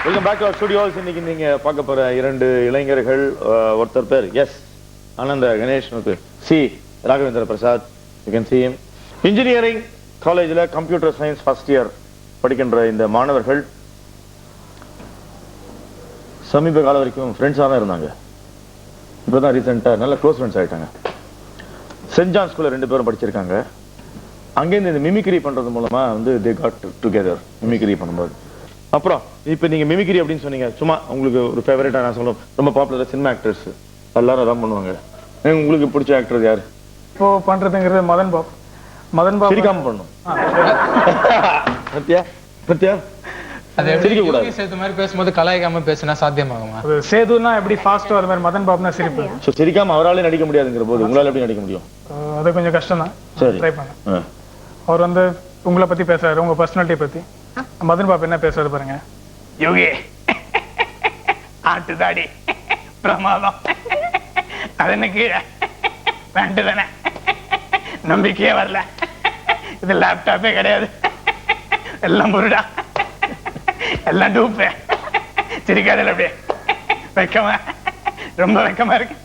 Welcome back to our studios. இன்னைக்கு நீங்க பார்க்க போற இரண்டு இளைஞர்கள், ஒருத்தர் பேர் S Ananda Ganesh, C Raghavendra Prasad. You can see him. Engineering காலேஜில் கம்ப்யூட்டர் சயின்ஸ் ஃபர்ஸ்ட் இயர் படிக்கின்ற இந்த மாணவர்கள் சமீப காலம் வரைக்கும் ஃப்ரெண்ட்ஸாக தான் இருந்தாங்க. இப்போ தான் ரீசெண்டாக நல்ல க்ளோஸ் ஃப்ரெண்ட்ஸ் ஆகிட்டாங்க. சென்ட் ஜான் ஸ்கூலில் 2 பேரும் படிச்சிருக்காங்க. அங்கேருந்து இந்த மிமிக்ரி பண்ணுறது மூலமாக வந்து தே காட் டுகெதர் மிமிக்ரி பண்ணும்போது. அப்புறம் இப்போ நீங்கள் மிமிக்ரி அப்படின்னு சொன்னீங்க, சும்மா உங்களுக்கு ஒரு ஃபேவரட்டாக நான் சொல்லுவோம், ரொம்ப பாப்புலராக சினிமா ஆக்டர்ஸ் எல்லாரும் அதான் பண்ணுவாங்க. உங்களுக்கு பிடிச்ச ஆக்டர் யார்? இப்போ பண்ணுறதுங்கிறது மதன் பாபு. மதன் பாபு சிரிக்காம பண்ணும். பத்தியா பத்தியா சிரிக்க கூடாது. சேது மாதிரி பேசும்போது கலாய்க்காம பேசினா சாத்தியமாகுமா? சேதுனா எப்படி ஃபாஸ்ட் வர மாதிரி மதன் பாபுனா சிரிப்பு. ஸோ சிரிக்காம அவராலே நடிக்க முடியாதுங்கிற போது உங்களால் எப்படி நடிக்க முடியும்? அது கொஞ்சம் கஷ்டம் தான். சரி, ட்ரை பண்ண. அவர் வந்து உங்களை பத்தி பேசுறாரு, உங்க பர்சனாலிட்டி பத்தி. மதன் பாபு என்ன பேசுறாரு பாருங்க. யோகி ஆட்டுதாடி பிரமாதம், அது என்ன கீழே பேண்ட் தானே, நம்பிக்கையே வரல, இது லேப்டாப்பே கிடையாது, எல்லாம் பொருடா, எல்லாம் டூப்பு, சிரிக்காதல அப்படியே, வெக்கமா, ரொம்ப வெக்கமா இருக்கு.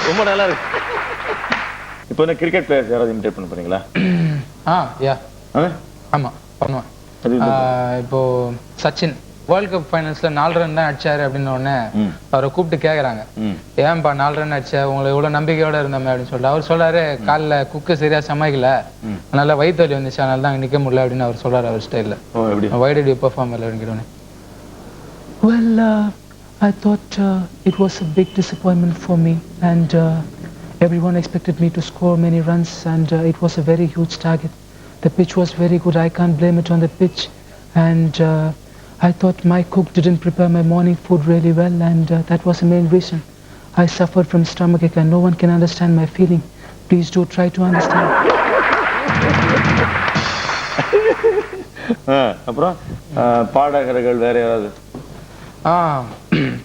ரொம்ப நல்லா இருக்கு. இப்போ என்ன கிரிக்கெட் பிளேயர்ஸ் யாராவது இமிடேட் பண்ண போறீங்களா? யா ஆமா பண்ணுவேன். இப்போ சச்சின் வேர்ல்ட் கப் ஃபைனல்ஸ்ல 4 ரன் தான் அடிச்சாரு அப்படின்னு உடனே அவரை கூப்பிட்டு கேக்குறாங்க, ஏன்பா 4 ரன் அடிச்ச, உங்களை இவ்வளவு நம்பிக்கையோட இருந்தோமே அப்படின்னு சொல்லிட்டு அவர் சொல்றாரு, காலில் குக்கு சரியா சமைக்கல, அதனால வயிற்று வலி வந்துச்சு, அதனால தான் நிக்க முடியல அப்படின்னு அவர் சொல்றாரு. அவர் ஸ்டைல்ல why did you perform well அப்படின்னு கேட்டோன்னே, well I thought it was a big disappointment for me and everyone expected me to score many runs and it was a very huge target. The pitch was very good, I can't blame it on the pitch, and I thought my cook didn't prepare my morning food really well and that was the main reason. I suffered from stomachache and no one can understand my feeling. Please do try to understand. அப்புறம் பாடகர்கள் வேற யாராவது?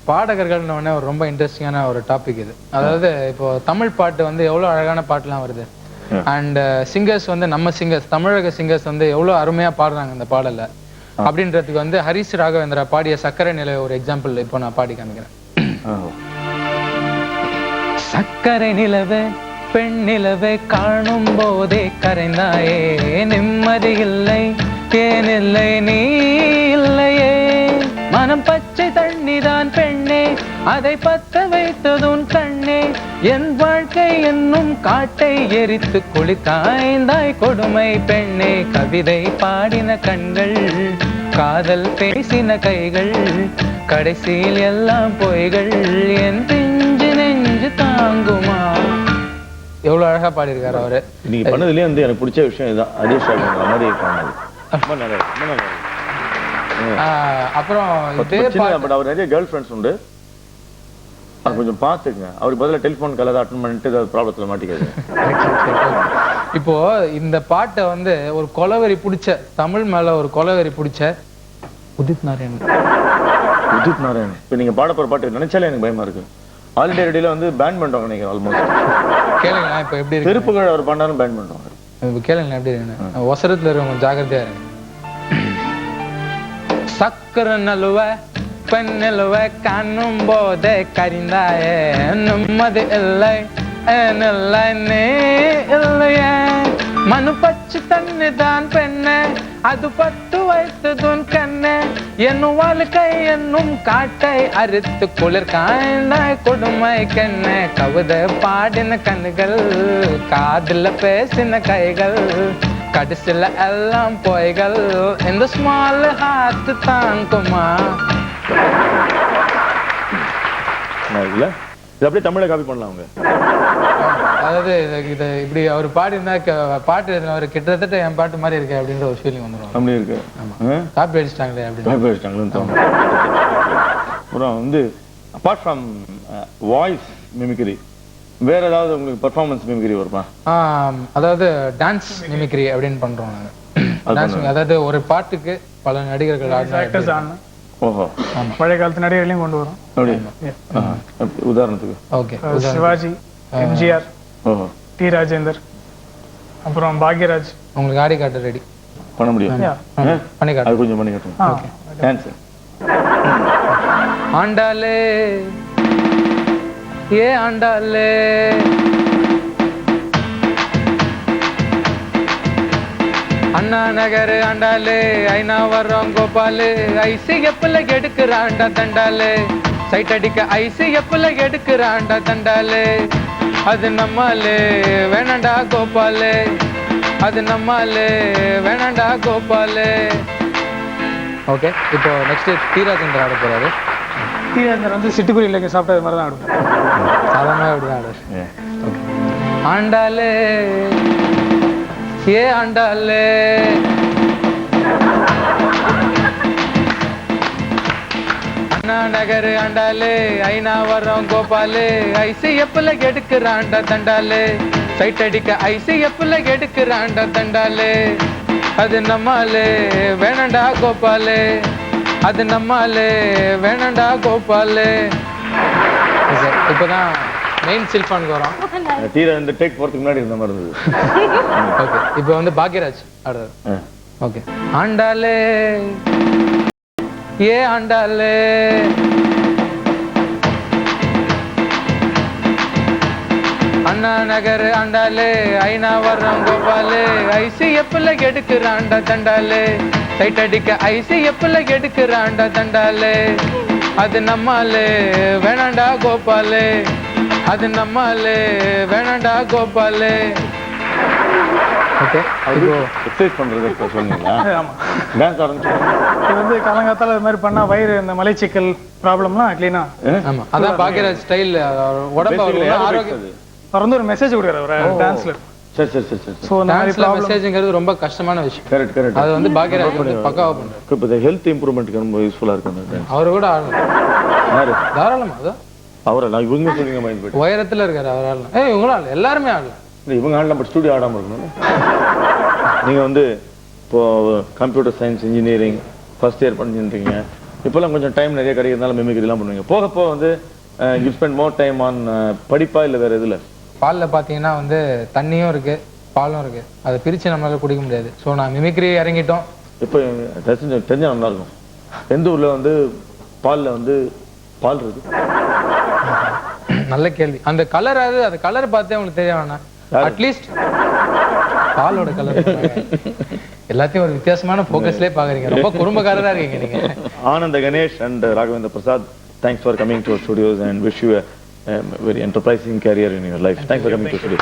பாடகர்கள்னு ஒரு ரொம்ப இன்ட்ரெஸ்டிங்கான ஒரு topic இது. அதாவது இப்போ தமிழ் பாட்டு வந்து எவ்வளவு அழகான பாட்டுலாம் வருது, அண்ட் சிங்கர்ஸ் வந்து நம்ம சிங்கர்ஸ், தமிழக சிங்கர்ஸ் வந்து எவ்வளவு அருமையா பாடுறாங்க இந்த பாடல அப்படின்றதுக்கு வந்து ஹரிஷ் ராகவேந்திரா பாடிய சக்கரை நிலவே ஒரு எக்ஸாம்பிள் இப்போ நான் பாடி காமிக்கிறேன். சக்கரை நிலவே பெண் நிலவே காணும் போதே கரைந்தாயே, நிம்மதி இல்லை ஏனில்லை நீ இல்லையே, மனம் பச்சை தண்ணிதான் பெண்ணே, அதை பத்த வைத்ததுன் கண்ணே, என் வாழ்க்கை என்னும் காட்டை எரித்து குளித்தாய்ந்தாய் கொடுமை பெண்ணே, கவிதை பாடின கண்கள், காதல் பேசின கைகள், கடைசியில் எல்லாம் பொய்கள், என் பிஞ்சு நெஞ்சு தாங்குமா. எவ்வளவு அழகா பாடியிருக்காரு அவரு. நீங்க பண்ணதுலயே வந்து எனக்கு பிடிச்ச விஷயம் இதுதான், ஹரிஷ் ராகவேந்திரா மாதிரி பாடுறது. அப்புறம் அவர் நிறைய கேர்ள் ஃப்ரெண்ட்ஸ் உண்டு, கொஞ்சம் பாத்துக்கங்க. அவருக்கு பதிலாக டெலிபோன் கால் அட்டன் பண்ணிட்டு ப்ராப்ளத்துல மாட்டிக்காது. இப்போ இந்த பாட்டை வந்து ஒரு கொலவெறி பிடிச்ச, தமிழ் மேல ஒரு கொலவெறி பிடிச்ச உதித் நாராயண். உதித் நாராயண் இப்போ நீங்க பாட போற பாட்டு நினைச்சாலே எனக்கு பயமா இருக்கு. ஆல் இண்டியா ரேடியோல வந்து பேன் பண்ணிட்டாங்க நினைக்கிறேன் ஆல்மோஸ்ட். கேளுங்களா இப்போ எப்படி இருக்கு, திருப்புகள் அவர் பண்ணாலும் பேன் பண்ணிட்டாங்க. இப்போ கேளுங்களா எப்படி இருக்கு, ஒசரத்துல இருக்கவங்க ஜாக்கிரதையா இருக்கு. சக்கர நலுவ பெண் நிலுவ காணும் போதே கரிந்தாயே, நிம்மதி இல்லை ஏனில்லை நீ இல்லையே, மனு பச்சு தண்ணி தான் பெண்ணே, அது பத்து வைத்ததுன் கண்ணே, என் வாழ்க்கை என்னும் காட்டை அறுத்து குளிர் காய்ந்தாய் கொடுமை கண்ணே, கவிதை பாடின கண்ணுகள், காதுல பேசின கைகள், கடைசில எல்லாம் பொய்கள், இந்த ஸ்மால் ஹார்ட் தாங்குமா. இல்ல இது அப்படியே தமிழை காப்பி பண்ணலாம் அவங்க. அதாவது இதை இப்படி அவர் பாடினா பாட்டு அவர் கிட்டத்தட்ட என் பாட்டு மாதிரி இருக்கு அப்படின்ற ஒரு ஃபீலிங் வந்துடும். அப்படி இருக்கு. ஆமா, காப்பி அடிச்சிட்டாங்களே அப்படின்னு. காப்பி அடிச்சிட்டாங்களேன்னு தோணும். அப்புறம் வந்து அபார்ட் ஃப்ரம் வாய்ஸ் மிமிக்ரி வேற ஏதாவது உங்களுக்கு பெர்ஃபார்மன்ஸ் மிமிக்ரி வருமா? அதாவது டான்ஸ் மிமிக்ரி அப்படின்னு பண்றோம் நாங்க. அதாவது ஒரு பாட்டுக்கு பல நடிகர்கள் ஆடினா. ஓஹோ, பழைய காலத்து நடிகர்களையும் கொண்டு வரும். உதாரணத்துக்கு ஓகே, சிவாஜி, எம்ஜிஆர், டி ராஜேந்தர், அப்புறம் பாக்யராஜ். உங்களுக்கு ஆடி காட்ட ரெடி. பண்ண முடியும் Yeah. பண்ணி காட்டு அது கொஞ்சம் பண்ணி காட்டுங்க ஆன்சர் ஆண்டாலே ஏ ஆண்டாலே அண்ணா நகர் ஆண்டாலே ஐநா வர்றோம் கோபாலு ஐசி எப்பல எடுக்கிறாண்டா தண்டாலே சைட் அடிக்க ஐசி எப்பல எடுக்கிறாண்டா தண்டாலே அது நம்மாலே வேணாண்டா கோபாலே அது நம்மாலே வேணாண்டா கோபாலே ஓகே இப்போ நெக்ஸ்ட் தீராஜேந்தர் ஆட போறாரு தீராஜேந்தர் வந்து சிட்டுக்குருவி இல்லைங்க சாப்பிட்டது மாதிரி தான் ஆடுவார் சாதாரணமாக எப்படி ஆடுவார் ஆண்டாலே ஏ ஆண்டாலே அண்ணா நகர் ஆண்டாலே ஐநா வர்றோம் கோபாலு ஐசி எப்பல எடுக்கிறாண்டா தண்டாலே சைட் அடிக்க ஐசி எப்பல எடுக்கிறாண்டா தண்டாலே அது நம்மாலே வேணாண்டா கோபாலே அது நம்மாலே வேணாண்டா கோபாலே இப்போதான் மெயின் சில்பானுக்கு வரோம் தீரா இந்த டேக் போறதுக்கு முன்னாடி இருந்த மாதிரி இருந்தது ஓகே இப்போ வந்து பாக்யராஜ் ஆடுறாரு ஓகே ஆண்டாலே ஏ ஆண்டாலே அண்ணா நகர் ஆண்டாலே ஐநா வர்றோம் கோபாலு ஐசி எப்பல எடுக்கிறாண்டா தண்டாலே சைட் அடிக்க ஐசி எப்பல எடுக்கிறாண்டா தண்டாலே அது நம்மாலே வேணாண்டா கோபாலே அது நம்மாலே வேணாண்டா கோபாலே ஓகே இப்போ எக்ஸசைஸ் பண்றது இப்போ சொன்னீங்களா ஆமா டான்ஸ் ஆரம்பிச்சோம் இது வந்து காலங்காத்தால இது மாதிரி பண்ணா வயிறு இந்த மலைச்சிக்கல் ப்ராப்ளம்லாம் கிளீனா ஆமா அதான் பாக்யராஜ் ஸ்டைல் உடம்பு ஆரோக்கியம் அவர் வந்து ஒரு மெசேஜ் கொடுக்குறாரு அவர் டான்ஸ்ல சரி சரி சரி சரி ஸோ இந்த மாதிரி டான்ஸ்ல மெசேஜ்ங்கிறது ரொம்ப கஷ்டமான விஷயம் கரெக்ட் கரெக்ட் அது வந்து பாக்யராஜ் வந்து பக்காவா பண்றாரு இப்போ இந்த ஹெல்த் இம்ப்ரூவ்மெண்ட்க்கு ரொம்ப யூஸ்ஃபுல்லா இருக்கு அந்த டான்ஸ் அவரு கூட ஆடணும் யாரு தாராளமா அதான் அவரை நான் இவங்க சொல்றீங்க மைண்ட் போயிட்டு உயரத்துல இருக்காரு அவர் ஆடலாம் இவங்களாம் எல்லாருமே ஆடலாம் இல்லை இவங்க ஆடலாம் பட் ஸ்டூடியோ ஆடாம இருக்கணும் நீங்க வந்து இப்போ computer science engineering first year பண்ணிருக்கீங்க இப்போல்லாம் கொஞ்சம் டைம் நிறைய கிடைக்கிறதுனால மிமிக்ரிலாம் பண்ணுவீங்க போக போக வந்து you spend more time on படிப்பா இல்லை வேற எதுல பால்ல பாத்தீங்கன்னா வந்து தண்ணியும் இருக்கு பாலும் இருக்கு அதை பிரிச்சு நம்மளால குடிக்க முடியாது ஸோ நான் மிமிக்ரி இறங்கிட்டோம் இப்போ தெரிஞ்சா நல்லா இருக்கும் எந்த ஊர்ல வந்து பால்ல வந்து பால் இருக்கு நல்ல கேள்வி அந்த கலர் அந்த கலர் பார்த்தே உங்களுக்கு தெரிய வேணாம் அட்லீஸ்ட் பாலோட கலர் எல்லாத்தையும் ஒரு வித்தியாசமான போக்கஸ்லயே பாக்குறீங்க ரொம்ப குறும்பக்காரரா இருக்கீங்க நீங்க Anand Ganesh and Raghavendra Prasad thanks for coming to studios and wish you very enterprising career in your life thanks for coming to studio